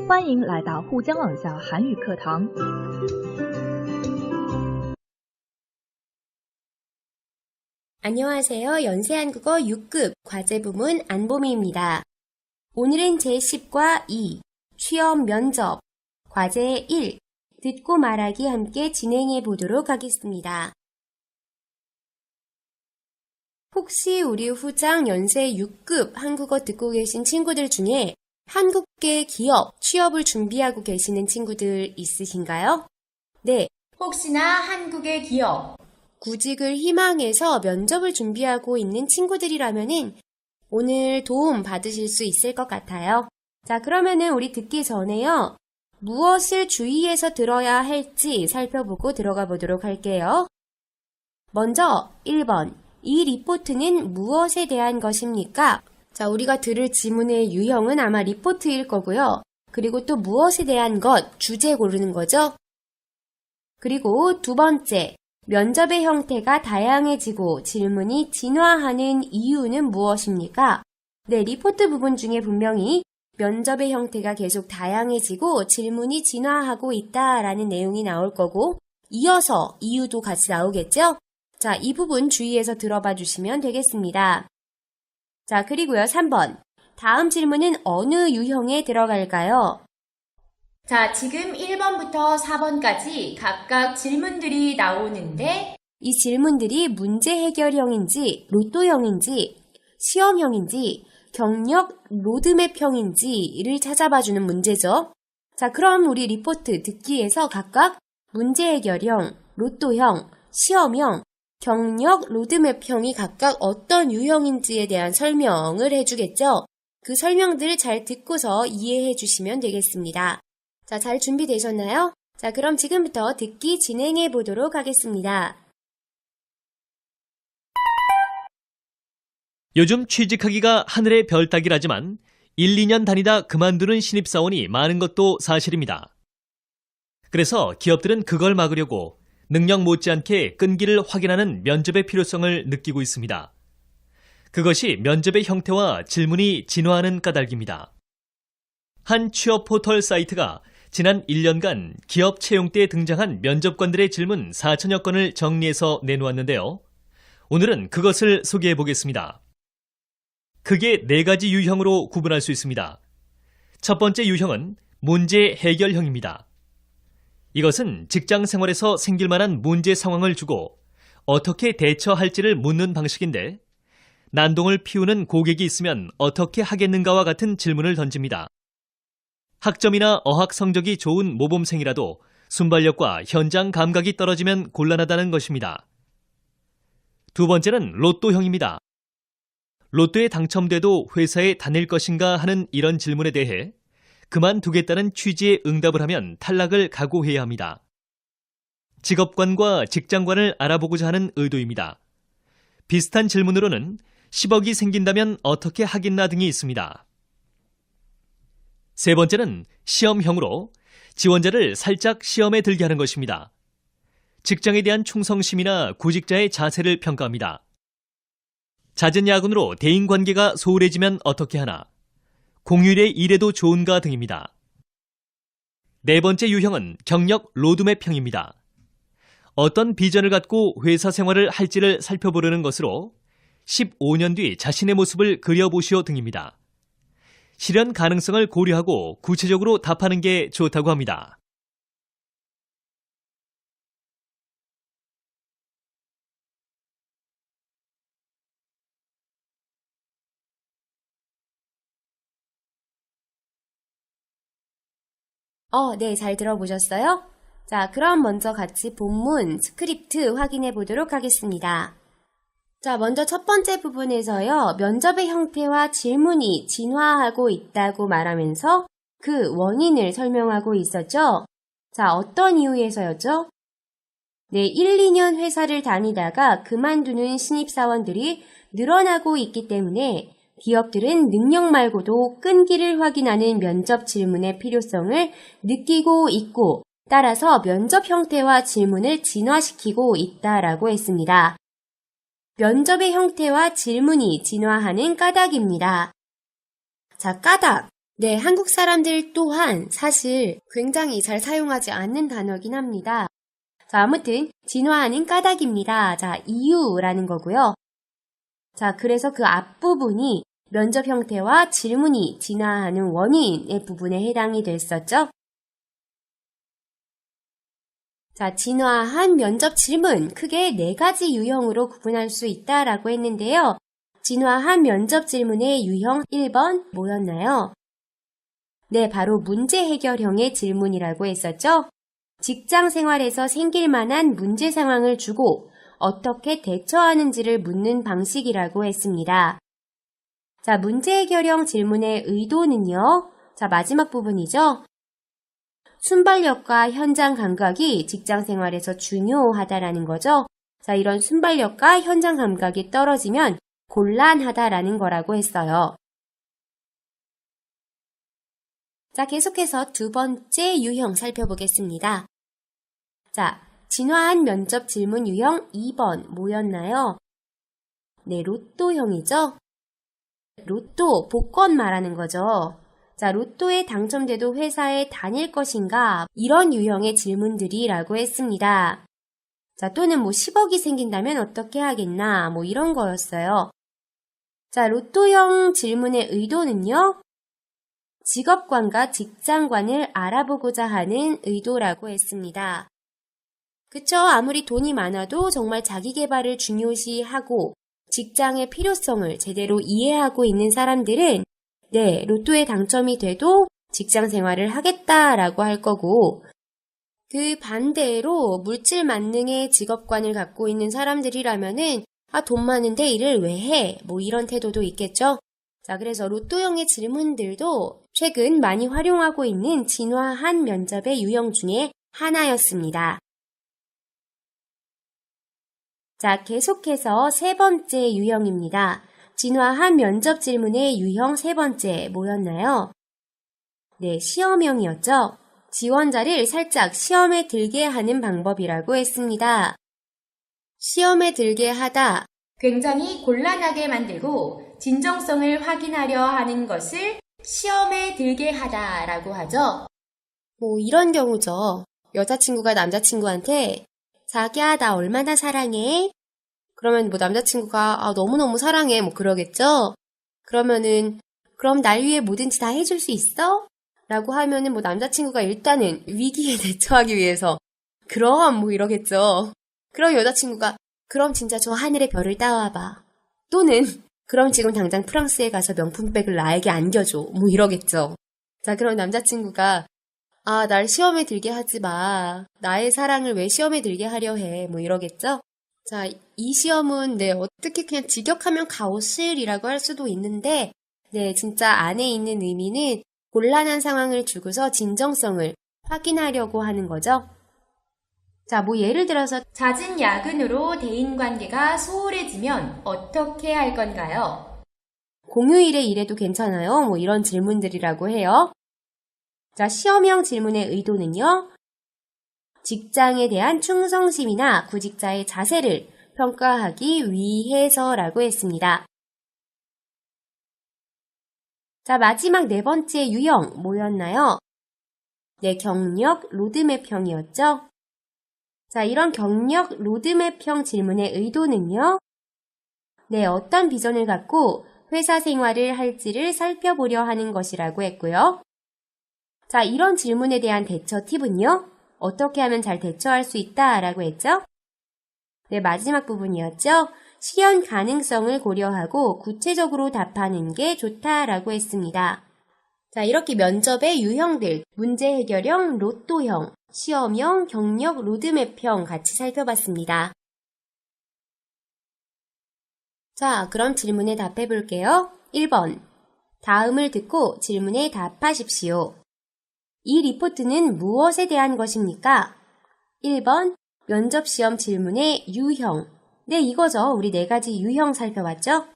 欢迎来到沪江网校韩语课堂。 안녕하세요. 연세한국어 6급 과제부문 안보미입니다. 오늘은 제10과 2, 취업 면접, 과제 1, 듣고 말하기 함께 진행해 보도록 하겠습니다. 혹시 우리 후장 연세 6급 한국어 듣고 계신 친구들 중에 한국계 기업 취업을 준비하고 계시는 친구들 있으신가요? 네, 혹시나 한국의 기업 구직을 희망해서 면접을 준비하고 있는 친구들이라면은 오늘 도움 받으실 수 있을 것 같아요. 자, 그러면은 우리 듣기 전에요. 무엇을 주의해서 들어야 할지 살펴보고 들어가 보도록 할게요. 먼저 1번. 이 리포트는 무엇에 대한 것입니까? 자, 우리가 들을 지문의 유형은 아마 리포트일 거고요. 그리고 또 무엇에 대한 것, 주제 고르는 거죠. 그리고 두 번째, 면접의 형태가 다양해지고 질문이 진화하는 이유는 무엇입니까? 네, 리포트 부분 중에 분명히 면접의 형태가 계속 다양해지고 질문이 진화하고 있다라는 내용이 나올 거고 이어서 이유도 같이 나오겠죠? 자, 이 부분 주의해서 들어봐 주시면 되겠습니다. 자, 그리고요, 3번. 다음 질문은 어느 유형에 들어갈까요? 자, 지금 1번부터 4번까지 각각 질문들이 나오는데 이 질문들이 문제 해결형인지, 로또형인지, 시험형인지, 경력 로드맵형인지를 찾아봐주는 문제죠. 자, 그럼 우리 리포트 듣기에서 각각 문제 해결형, 로또형, 시험형, 경력 로드맵형이 각각 어떤 유형인지에 대한 설명을 해주겠죠. 그 설명들을 잘 듣고서 이해해 주시면 되겠습니다. 자, 잘 준비되셨나요? 자, 그럼 지금부터 듣기 진행해 보도록 하겠습니다. 요즘 취직하기가 하늘의 별 따기라지만 1, 2년 다니다 그만두는 신입사원이 많은 것도 사실입니다. 그래서 기업들은 그걸 막으려고 능력 못지않게 끈기를 확인하는 면접의 필요성을 느끼고 있습니다. 그것이 면접의 형태와 질문이 진화하는 까닭입니다. 한 취업 포털 사이트가 지난 1년간 기업 채용 때 등장한 면접관들의 질문 4천여 건을 정리해서 내놓았는데요. 오늘은 그것을 소개해 보겠습니다. 크게 4가지 유형으로 구분할 수 있습니다. 첫 번째 유형은 문제 해결형입니다. 이것은 직장 생활에서 생길 만한 문제 상황을 주고 어떻게 대처할지를 묻는 방식인데 난동을 피우는 고객이 있으면 어떻게 하겠는가와 같은 질문을 던집니다. 학점이나 어학 성적이 좋은 모범생이라도 순발력과 현장 감각이 떨어지면 곤란하다는 것입니다. 두 번째는 로또형입니다. 로또에 당첨돼도 회사에 다닐 것인가 하는 이런 질문에 대해 그만두겠다는 취지의 응답을 하면 탈락을 각오해야 합니다. 직업관과 직장관을 알아보고자 하는 의도입니다. 비슷한 질문으로는 10억이 생긴다면 어떻게 하겠나 등이 있습니다. 세 번째는 시험형으로 지원자를 살짝 시험에 들게 하는 것입니다. 직장에 대한 충성심이나 구직자의 자세를 평가합니다. 잦은 야근으로 대인관계가 소홀해지면 어떻게 하나? 공휴일에 일해도 좋은가 등입니다. 네 번째 유형은 경력 로드맵형입니다. 어떤 비전을 갖고 회사 생활을 할지를 살펴보려는 것으로 15년 뒤 자신의 모습을 그려보시오 등입니다. 실현 가능성을 고려하고 구체적으로 답하는 게 좋다고 합니다. 네, 잘 들어보셨어요? 자, 그럼 먼저 같이 본문 스크립트 확인해 보도록 하겠습니다. 자, 먼저 첫 번째 부분에서요, 면접의 형태와 질문이 진화하고 있다고 말하면서 그 원인을 설명하고 있었죠? 자, 어떤 이유에서였죠? 네, 1, 2년 회사를 다니다가 그만두는 신입사원들이 늘어나고 있기 때문에 기업들은 능력 말고도 끈기를 확인하는 면접 질문의 필요성을 느끼고 있고 따라서 면접 형태와 질문을 진화시키고 있다라고 했습니다. 면접의 형태와 질문이 진화하는 까닭입니다. 자, 까닭. 네, 한국 사람들 또한 사실 굉장히 잘 사용하지 않는 단어긴 합니다. 자, 아무튼 진화하는 까닭입니다. 자, 이유라는 거고요. 자, 그래서 그 앞부분이 면접 형태와 질문이 진화하는 원인의 부분에 해당이 됐었죠. 자, 진화한 면접 질문 크게 4가지 유형으로 구분할 수 있다라고 했는데요. 진화한 면접 질문의 유형 1번 뭐였나요? 네, 바로 문제 해결형의 질문이라고 했었죠. 직장 생활에서 생길 만한 문제 상황을 주고 어떻게 대처하는지를 묻는 방식이라고 했습니다. 자, 문제 해결형 질문의 의도는요. 자, 마지막 부분이죠. 순발력과 현장 감각이 직장 생활에서 중요하다라는 거죠. 자, 이런 순발력과 현장 감각이 떨어지면 곤란하다라는 거라고 했어요. 자, 계속해서 2번째 유형 살펴보겠습니다. 자, 진화한 면접 질문 유형 2번 뭐였나요? 네, 로또형이죠. 로또, 복권 말하는 거죠. 자, 로또에 당첨돼도 회사에 다닐 것인가? 이런 유형의 질문들이라고 했습니다. 자, 또는 10억이 생긴다면 어떻게 하겠나? 이런 거였어요. 자, 로또형 질문의 의도는요. 직업관과 직장관을 알아보고자 하는 의도라고 했습니다. 그쵸? 아무리 돈이 많아도 정말 자기 개발을 중요시하고 직장의 필요성을 제대로 이해하고 있는 사람들은 네, 로또에 당첨이 돼도 직장 생활을 하겠다라고 할 거고 그 반대로 물질 만능의 직업관을 갖고 있는 사람들이라면은 돈 많은데 일을 왜 해? 이런 태도도 있겠죠? 자, 그래서 로또형의 질문들도 최근 많이 활용하고 있는 진화한 면접의 유형 중에 하나였습니다. 자, 계속해서 3번째 유형입니다. 진화한 면접 질문의 유형 3번째 뭐였나요? 네, 시험형이었죠. 지원자를 살짝 시험에 들게 하는 방법이라고 했습니다. 시험에 들게 하다, 굉장히 곤란하게 만들고 진정성을 확인하려 하는 것을 시험에 들게 하다라고 하죠. 이런 경우죠. 여자친구가 남자친구한테 자기야, 나 얼마나 사랑해? 그러면 남자친구가 너무너무 사랑해 그러겠죠? 그러면은 그럼 날 위해 뭐든지 다 해줄 수 있어? 라고 하면은 남자친구가 일단은 위기에 대처하기 위해서 그럼 이러겠죠. 그럼 여자친구가 그럼 진짜 저 하늘의 별을 따와봐. 또는 그럼 지금 당장 프랑스에 가서 명품백을 나에게 안겨줘. 이러겠죠. 자, 그럼 남자친구가 날 시험에 들게 하지 마. 나의 사랑을 왜 시험에 들게 하려 해. 이러겠죠. 자, 이 시험은 네, 어떻게 그냥 직역하면 가오실이라고 할 수도 있는데 네, 진짜 안에 있는 의미는 곤란한 상황을 주고서 진정성을 확인하려고 하는 거죠. 자, 예를 들어서 잦은 야근으로 대인관계가 소홀해지면 어떻게 할 건가요? 공휴일에 일해도 괜찮아요? 이런 질문들이라고 해요. 자, 시험형 질문의 의도는요. 직장에 대한 충성심이나 구직자의 자세를 평가하기 위해서라고 했습니다. 자, 마지막 4번째 유형 뭐였나요? 네, 경력 로드맵형이었죠. 자, 이런 경력 로드맵형 질문의 의도는요. 네, 어떤 비전을 갖고 회사 생활을 할지를 살펴보려 하는 것이라고 했고요. 자, 이런 질문에 대한 대처 팁은요. 어떻게 하면 잘 대처할 수 있다라고 했죠? 네, 마지막 부분이었죠. 실현 가능성을 고려하고 구체적으로 답하는 게 좋다라고 했습니다. 자, 이렇게 면접의 유형들, 문제 해결형, 로또형, 시험형, 경력, 로드맵형 같이 살펴봤습니다. 자, 그럼 질문에 답해 볼게요. 1번. 다음을 듣고 질문에 답하십시오. 이 리포트는 무엇에 대한 것입니까? 1번. 면접시험 질문의 유형. 네, 이거죠. 우리 4가지 유형 살펴봤죠?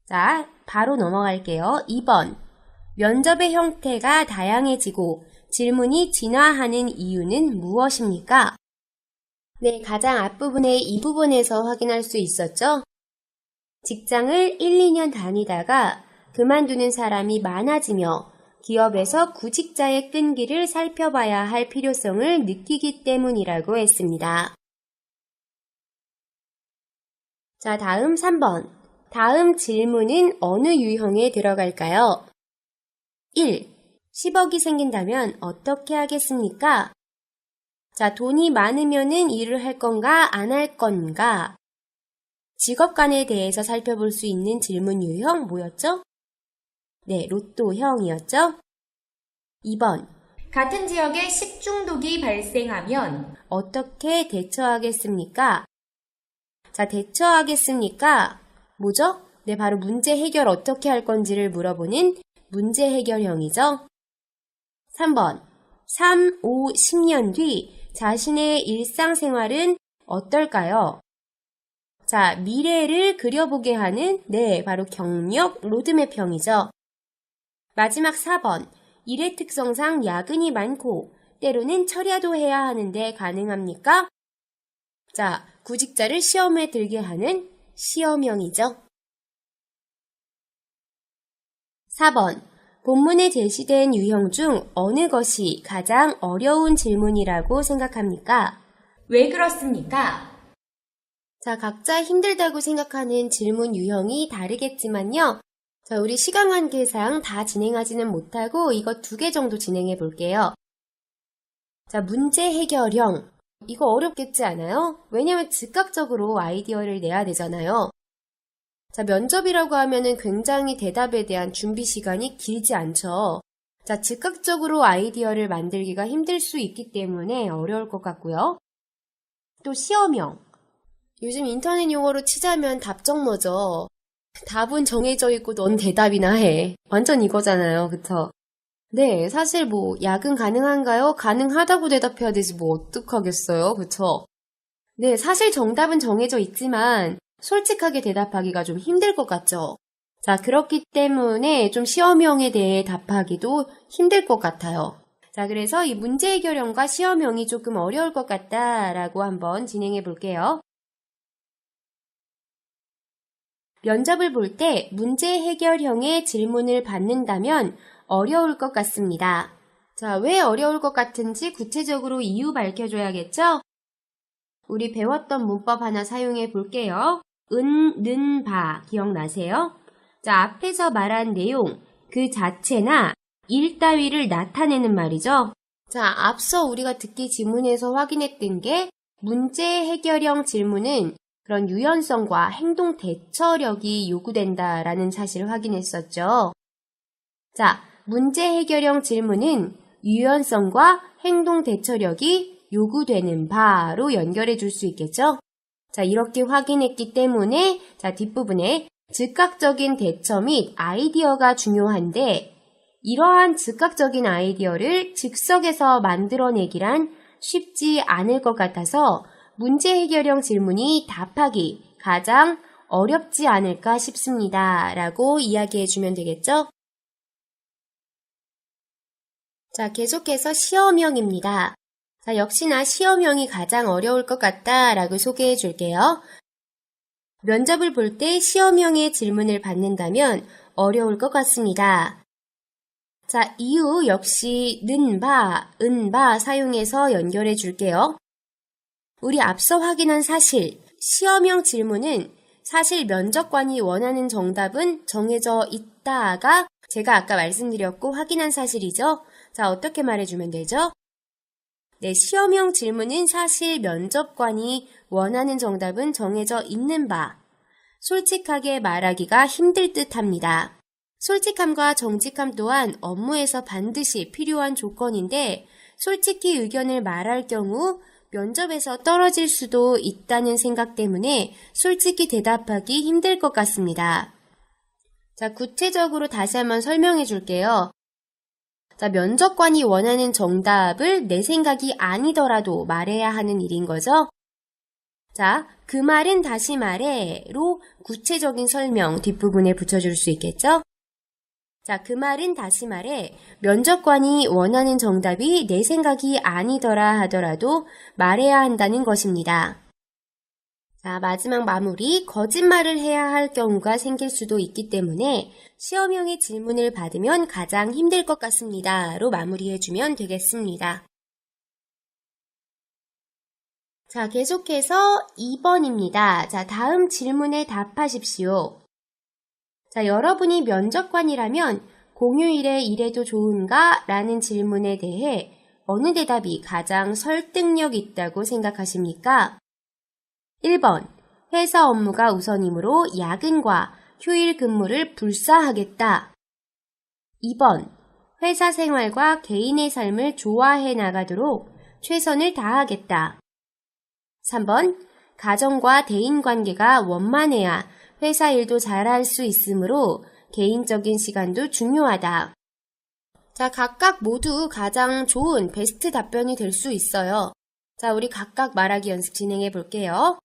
자, 바로 넘어갈게요. 2번. 면접의 형태가 다양해지고 질문이 진화하는 이유는 무엇입니까? 네, 가장 앞부분의 이 부분에서 확인할 수 있었죠? 직장을 1, 2년 다니다가 그만두는 사람이 많아지며 기업에서 구직자의 끈기를 살펴봐야 할 필요성을 느끼기 때문이라고 했습니다. 자, 다음 3번. 다음 질문은 어느 유형에 들어갈까요? 1. 10억이 생긴다면 어떻게 하겠습니까? 자, 돈이 많으면은 일을 할 건가, 안 할 건가? 직업관에 대해서 살펴볼 수 있는 질문 유형 뭐였죠? 네, 로또형이었죠? 2번. 같은 지역에 식중독이 발생하면 어떻게 대처하겠습니까? 자, 대처하겠습니까? 뭐죠? 네, 바로 문제 해결 어떻게 할 건지를 물어보는 문제 해결형이죠. 3번. 3, 5, 10년 뒤 자신의 일상생활은 어떨까요? 자, 미래를 그려보게 하는, 네, 바로 경력 로드맵형이죠. 마지막 4번. 일의 특성상 야근이 많고 때로는 철야도 해야 하는데 가능합니까? 자, 구직자를 시험에 들게 하는 시험형이죠. 4번. 본문에 제시된 유형 중 어느 것이 가장 어려운 질문이라고 생각합니까? 왜 그렇습니까? 자, 각자 힘들다고 생각하는 질문 유형이 다르겠지만요. 자, 우리 시간 관계상 다 진행하지는 못하고 이거 2개 정도 진행해 볼게요. 자, 문제 해결형. 이거 어렵겠지 않아요? 왜냐면 즉각적으로 아이디어를 내야 되잖아요. 자, 면접이라고 하면은 굉장히 대답에 대한 준비 시간이 길지 않죠. 자, 즉각적으로 아이디어를 만들기가 힘들 수 있기 때문에 어려울 것 같고요. 또 시험형. 요즘 인터넷 용어로 치자면 답정너죠. 답은 정해져 있고 넌 대답이나 해. 완전 이거잖아요. 그쵸? 네, 사실 뭐 야근 가능한가요? 가능하다고 대답해야 되지 뭐 어떡하겠어요. 그쵸? 네, 사실 정답은 정해져 있지만 솔직하게 대답하기가 좀 힘들 것 같죠? 자, 그렇기 때문에 좀 시험형에 대해 답하기도 힘들 것 같아요. 자, 그래서 이 문제 해결형과 시험형이 조금 어려울 것 같다라고 한번 진행해 볼게요. 면접을 볼 때 문제 해결형의 질문을 받는다면 어려울 것 같습니다. 자, 왜 어려울 것 같은지 구체적으로 이유 밝혀줘야겠죠? 우리 배웠던 문법 하나 사용해 볼게요. 은, 는, 바 기억나세요? 자, 앞에서 말한 내용 그 자체나 일 따위를 나타내는 말이죠. 자, 앞서 우리가 듣기 지문에서 확인했던 게 문제 해결형 질문은 그런 유연성과 행동 대처력이 요구된다라는 사실을 확인했었죠. 자, 문제 해결형 질문은 유연성과 행동 대처력이 요구되는 바로 연결해 줄 수 있겠죠? 자, 이렇게 확인했기 때문에 자, 뒷부분에 즉각적인 대처 및 아이디어가 중요한데 이러한 즉각적인 아이디어를 즉석에서 만들어내기란 쉽지 않을 것 같아서 문제 해결형 질문이 답하기 가장 어렵지 않을까 싶습니다. 라고 이야기해 주면 되겠죠? 자, 계속해서 시험형입니다. 자, 역시나 시험형이 가장 어려울 것 같다라고 소개해 줄게요. 면접을 볼 때 시험형의 질문을 받는다면 어려울 것 같습니다. 자, 이유 역시 는, 바, 은, 바 사용해서 연결해 줄게요. 우리 앞서 확인한 사실, 시험형 질문은 사실 면접관이 원하는 정답은 정해져 있다가 제가 아까 말씀드렸고 확인한 사실이죠. 자, 어떻게 말해주면 되죠? 네, 시험형 질문은 사실 면접관이 원하는 정답은 정해져 있는 바. 솔직하게 말하기가 힘들 듯 합니다. 솔직함과 정직함 또한 업무에서 반드시 필요한 조건인데 솔직히 의견을 말할 경우 면접에서 떨어질 수도 있다는 생각 때문에 솔직히 대답하기 힘들 것 같습니다. 자, 구체적으로 다시 한번 설명해 줄게요. 자, 면접관이 원하는 정답을 내 생각이 아니더라도 말해야 하는 일인 거죠. 자, 그 말은 다시 말해로 구체적인 설명 뒷부분에 붙여줄 수 있겠죠? 자, 그 말은 다시 말해 면접관이 원하는 정답이 내 생각이 아니더라 하더라도 말해야 한다는 것입니다. 자, 마지막 마무리, 거짓말을 해야 할 경우가 생길 수도 있기 때문에 시험형의 질문을 받으면 가장 힘들 것 같습니다. 로 마무리해주면 되겠습니다. 자, 계속해서 2번입니다. 자, 다음 질문에 답하십시오. 자, 여러분이 면접관이라면 공휴일에 일해도 좋은가? 라는 질문에 대해 어느 대답이 가장 설득력 있다고 생각하십니까? 1번, 회사 업무가 우선이므로 야근과 휴일 근무를 불사하겠다. 2번, 회사 생활과 개인의 삶을 조화해 나가도록 최선을 다하겠다. 3번, 가정과 대인관계가 원만해야 회사 일도 잘할 수 있으므로 개인적인 시간도 중요하다. 자, 각각 모두 가장 좋은 베스트 답변이 될 수 있어요. 자, 우리 각각 말하기 연습 진행해 볼게요.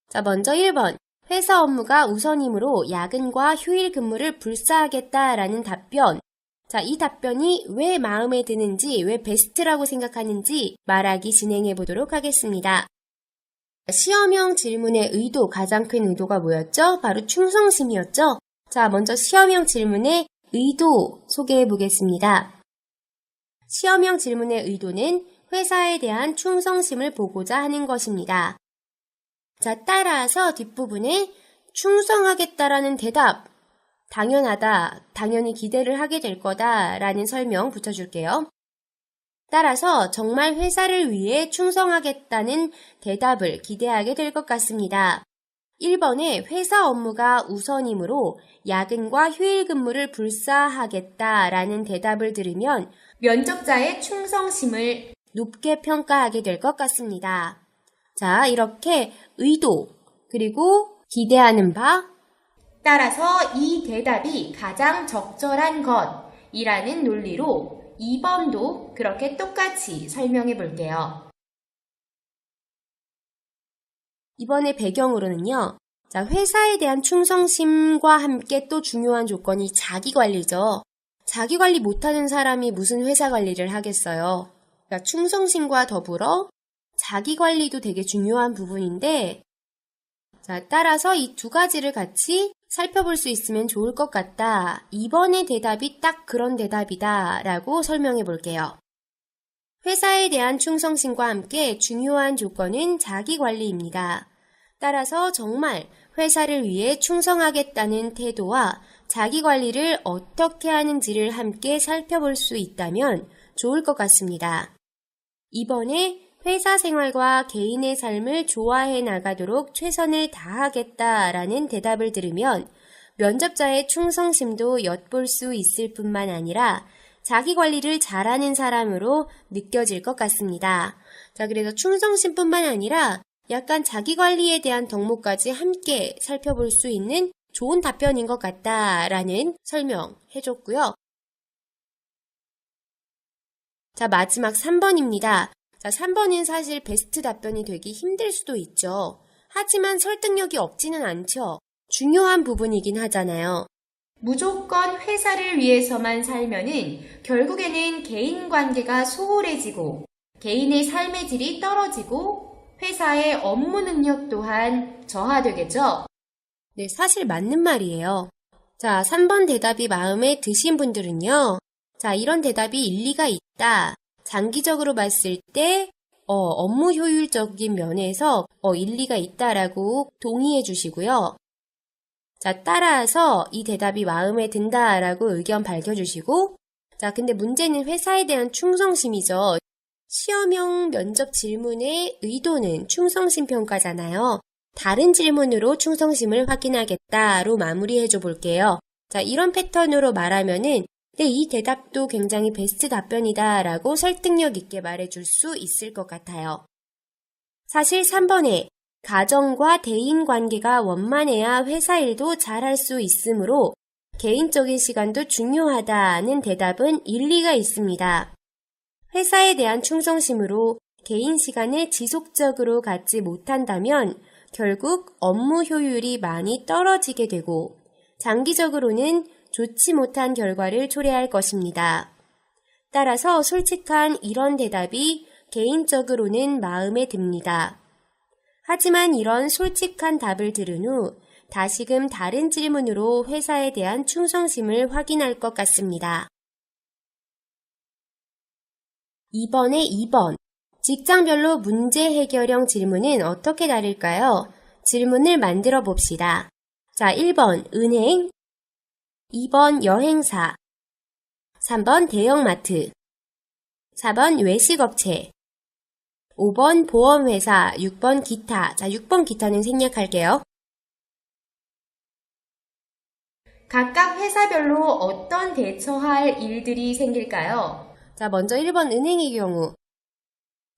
자, 먼저 1번. 회사 업무가 우선이므로 야근과 휴일 근무를 불사하겠다라는 답변. 자, 이 답변이 왜 마음에 드는지, 왜 베스트라고 생각하는지 말하기 진행해 보도록 하겠습니다. 시험형 질문의 의도, 가장 큰 의도가 뭐였죠? 바로 충성심이었죠? 자, 먼저 시험형 질문의 의도 소개해 보겠습니다. 시험형 질문의 의도는 회사에 대한 충성심을 보고자 하는 것입니다. 자, 따라서 뒷부분에 충성하겠다라는 대답, 당연하다, 당연히 기대를 하게 될 거다 라는 설명 붙여줄게요. 따라서 정말 회사를 위해 충성하겠다는 대답을 기대하게 될 것 같습니다. 1번에 회사 업무가 우선이므로 야근과 휴일 근무를 불사하겠다라는 대답을 들으면 면접자의 충성심을 높게 평가하게 될 것 같습니다. 자, 이렇게 의도, 그리고 기대하는 바, 따라서 이 대답이 가장 적절한 것이라는 논리로 2번도 그렇게 똑같이 설명해 볼게요. 이번에 배경으로는요. 자, 회사에 대한 충성심과 함께 또 중요한 조건이 자기관리죠. 자기관리 못하는 사람이 무슨 회사 관리를 하겠어요. 그러니까 충성심과 더불어 자기관리도 되게 중요한 부분인데, 자, 따라서 이 두 가지를 같이 살펴볼 수 있으면 좋을 것 같다. 이번의 대답이 딱 그런 대답이다 라고 설명해 볼게요. 회사에 대한 충성심과 함께 중요한 조건은 자기관리입니다. 따라서 정말 회사를 위해 충성하겠다는 태도와 자기관리를 어떻게 하는지를 함께 살펴볼 수 있다면 좋을 것 같습니다. 이번에 회사 생활과 개인의 삶을 조화해 나가도록 최선을 다하겠다라는 대답을 들으면 면접자의 충성심도 엿볼 수 있을 뿐만 아니라 자기 관리를 잘하는 사람으로 느껴질 것 같습니다. 자, 그래서 충성심뿐만 아니라 약간 자기 관리에 대한 덕목까지 함께 살펴볼 수 있는 좋은 답변인 것 같다라는 설명해줬고요. 자, 마지막 3번입니다. 자, 3번은 사실 베스트 답변이 되기 힘들 수도 있죠. 하지만 설득력이 없지는 않죠. 중요한 부분이긴 하잖아요. 무조건 회사를 위해서만 살면은 결국에는 개인 관계가 소홀해지고 개인의 삶의 질이 떨어지고 회사의 업무 능력 또한 저하되겠죠. 네, 사실 맞는 말이에요. 자, 3번 대답이 마음에 드신 분들은요. 자, 이런 대답이 일리가 있다. 장기적으로 봤을 때 업무 효율적인 면에서 일리가 있다라고 동의해 주시고요. 자, 따라서 이 대답이 마음에 든다라고 의견 밝혀주시고, 자, 근데 문제는 회사에 대한 충성심이죠. 시험형 면접 질문의 의도는 충성심 평가잖아요. 다른 질문으로 충성심을 확인하겠다로 마무리해줘 볼게요. 자, 이런 패턴으로 말하면은 네, 이 대답도 굉장히 베스트 답변이다라고 설득력 있게 말해줄 수 있을 것 같아요. 사실 3번에 가정과 대인 관계가 원만해야 회사 일도 잘할 수 있으므로 개인적인 시간도 중요하다는 대답은 일리가 있습니다. 회사에 대한 충성심으로 개인 시간을 지속적으로 갖지 못한다면 결국 업무 효율이 많이 떨어지게 되고 장기적으로는 좋지 못한 결과를 초래할 것입니다. 따라서 솔직한 이런 대답이 개인적으로는 마음에 듭니다. 하지만 이런 솔직한 답을 들은 후 다시금 다른 질문으로 회사에 대한 충성심을 확인할 것 같습니다. 2번에 2번. 직장별로 문제 해결형 질문은 어떻게 다를까요? 질문을 만들어 봅시다. 자, 1번 은행, 2번 여행사, 3번 대형마트, 4번 외식업체, 5번 보험회사, 6번 기타. 자, 6번 기타는 생략할게요. 각각 회사별로 어떤 대처할 일들이 생길까요? 자, 먼저 1번 은행의 경우.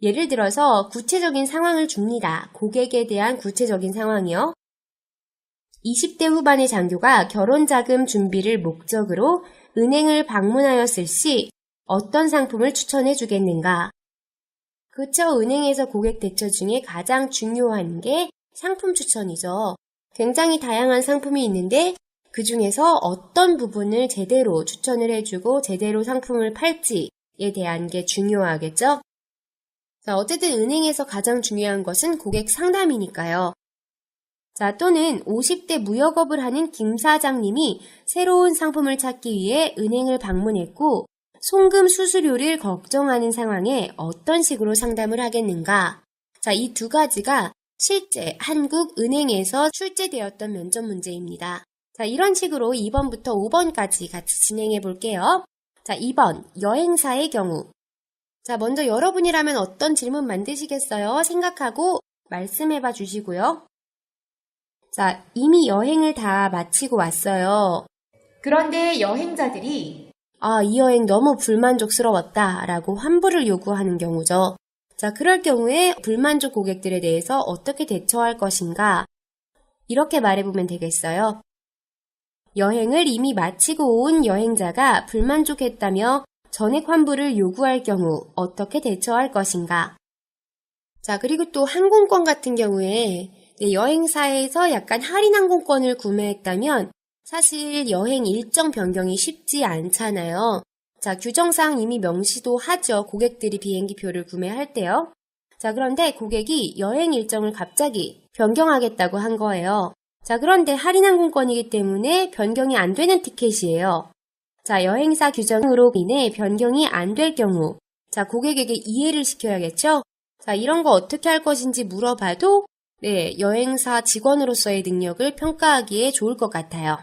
예를 들어서 구체적인 상황을 줍니다. 고객에 대한 구체적인 상황이요. 20대 후반의 장교가 결혼자금 준비를 목적으로 은행을 방문하였을 시 어떤 상품을 추천해 주겠는가? 그쵸, 은행에서 고객 대처 중에 가장 중요한 게 상품 추천이죠. 굉장히 다양한 상품이 있는데 그 중에서 어떤 부분을 제대로 추천을 해주고 제대로 상품을 팔지에 대한 게 중요하겠죠? 자, 어쨌든 은행에서 가장 중요한 것은 고객 상담이니까요. 자, 또는 50대 무역업을 하는 김 사장님이 새로운 상품을 찾기 위해 은행을 방문했고 송금 수수료를 걱정하는 상황에 어떤 식으로 상담을 하겠는가? 자, 이 두 가지가 실제 한국 은행에서 출제되었던 면접 문제입니다. 자, 이런 식으로 2번부터 5번까지 같이 진행해 볼게요. 자, 2번 여행사의 경우. 자, 먼저 여러분이라면 어떤 질문 만드시겠어요? 생각하고 말씀해 봐 주시고요. 자, 이미 여행을 다 마치고 왔어요. 그런데 여행자들이 이 여행 너무 불만족스러웠다 라고 환불을 요구하는 경우죠. 자, 그럴 경우에 불만족 고객들에 대해서 어떻게 대처할 것인가? 이렇게 말해보면 되겠어요. 여행을 이미 마치고 온 여행자가 불만족했다며 전액 환불을 요구할 경우 어떻게 대처할 것인가? 자, 그리고 또 항공권 같은 경우에 여행사에서 약간 할인 항공권을 구매했다면 사실 여행 일정 변경이 쉽지 않잖아요. 자, 규정상 이미 명시도 하죠. 고객들이 비행기표를 구매할 때요. 자, 그런데 고객이 여행 일정을 갑자기 변경하겠다고 한 거예요. 자, 그런데 할인 항공권이기 때문에 변경이 안 되는 티켓이에요. 자, 여행사 규정으로 인해 변경이 안 될 경우, 자, 고객에게 이해를 시켜야겠죠? 자, 이런 거 어떻게 할 것인지 물어봐도, 여행사 직원으로서의 능력을 평가하기에 좋을 것 같아요.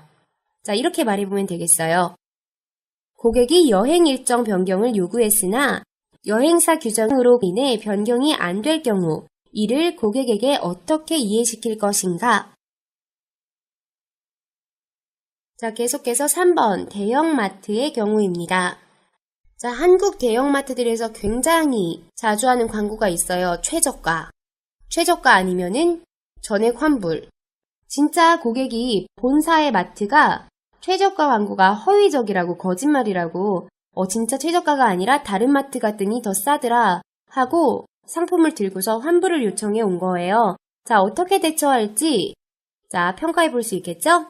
자, 이렇게 말해보면 되겠어요. 고객이 여행 일정 변경을 요구했으나, 여행사 규정으로 인해 변경이 안 될 경우, 이를 고객에게 어떻게 이해시킬 것인가? 자, 계속해서 3번 대형마트의 경우입니다. 자, 한국 대형마트들에서 굉장히 자주 하는 광고가 있어요. 최저가. 최저가 아니면은 전액 환불. 진짜 고객이 본사의 마트가 최저가 광고가 허위적이라고 거짓말이라고 진짜 최저가가 아니라 다른 마트 갔더니 더 싸더라 하고 상품을 들고서 환불을 요청해 온 거예요. 자, 어떻게 대처할지 자, 평가해 볼 수 있겠죠?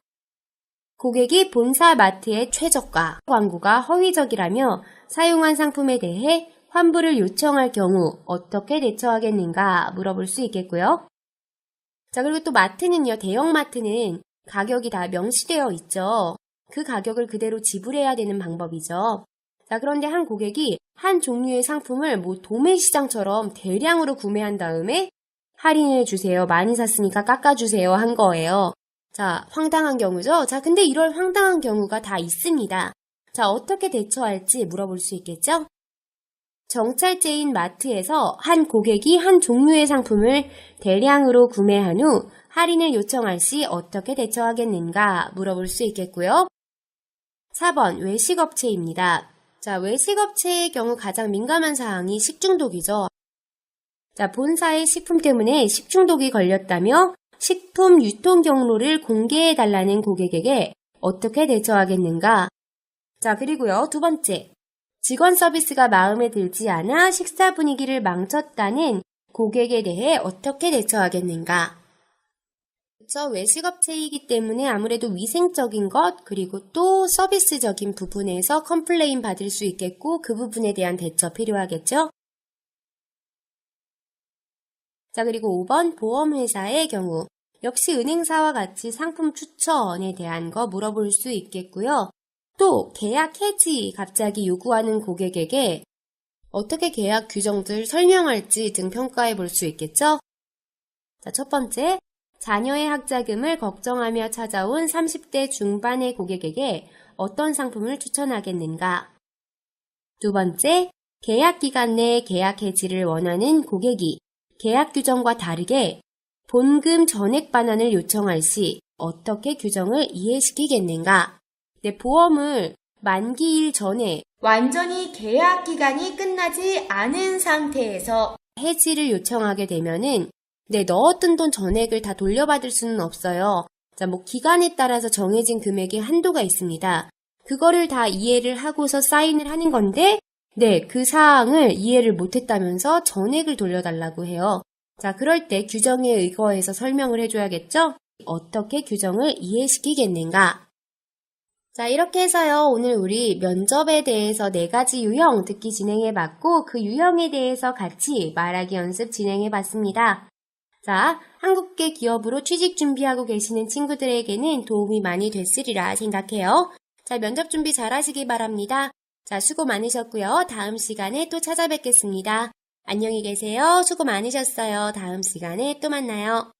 고객이 본사 마트의 최저가 광고가 허위적이라며 사용한 상품에 대해 환불을 요청할 경우 어떻게 대처하겠는가 물어볼 수 있겠고요. 자, 그리고 또 마트는요, 대형마트는 가격이 다 명시되어 있죠. 그 가격을 그대로 지불해야 되는 방법이죠. 자, 그런데 한 고객이 한 종류의 상품을 도매시장처럼 대량으로 구매한 다음에 할인해 주세요. 많이 샀으니까 깎아주세요 한 거예요. 자, 황당한 경우죠? 자, 근데 이럴 황당한 경우가 다 있습니다. 자, 어떻게 대처할지 물어볼 수 있겠죠? 정찰제인 마트에서 한 고객이 한 종류의 상품을 대량으로 구매한 후 할인을 요청할 시 어떻게 대처하겠는가 물어볼 수 있겠고요. 4번 외식업체입니다. 자, 외식업체의 경우 가장 민감한 사항이 식중독이죠. 자, 본사의 식품 때문에 식중독이 걸렸다며 식품 유통 경로를 공개해달라는 고객에게 어떻게 대처하겠는가? 자, 그리고요, 두 번째. 직원 서비스가 마음에 들지 않아 식사 분위기를 망쳤다는 고객에 대해 어떻게 대처하겠는가? 그쵸, 외식업체이기 때문에 아무래도 위생적인 것, 그리고 또 서비스적인 부분에서 컴플레인 받을 수 있겠고 그 부분에 대한 대처 필요하겠죠? 자, 그리고 5번 보험회사의 경우 역시 은행사와 같이 상품 추천에 대한 거 물어볼 수 있겠고요. 또 계약 해지 갑자기 요구하는 고객에게 어떻게 계약 규정들 설명할지 등 평가해 볼 수 있겠죠? 자, 첫 번째, 자녀의 학자금을 걱정하며 찾아온 30대 중반의 고객에게 어떤 상품을 추천하겠는가? 두 번째, 계약 기간 내 계약 해지를 원하는 고객이 계약 규정과 다르게 본금 전액 반환을 요청할 시 어떻게 규정을 이해시키겠는가? 네, 보험을 만기일 전에 완전히 계약 기간이 끝나지 않은 상태에서 해지를 요청하게 되면은 넣었던 돈 전액을 다 돌려받을 수는 없어요. 자, 기간에 따라서 정해진 금액의 한도가 있습니다. 그거를 다 이해를 하고서 사인을 하는 건데, 그 사항을 이해를 못했다면서 전액을 돌려달라고 해요. 자, 그럴 때 규정에 의거해서 설명을 해줘야겠죠? 어떻게 규정을 이해시키겠는가? 자, 이렇게 해서요, 오늘 우리 면접에 대해서 4가지 유형 듣기 진행해봤고, 그 유형에 대해서 같이 말하기 연습 진행해봤습니다. 자, 한국계 기업으로 취직 준비하고 계시는 친구들에게는 도움이 많이 됐으리라 생각해요. 자, 면접 준비 잘 하시기 바랍니다. 자, 수고 많으셨고요. 다음 시간에 또 찾아뵙겠습니다. 안녕히 계세요. 수고 많으셨어요. 다음 시간에 또 만나요.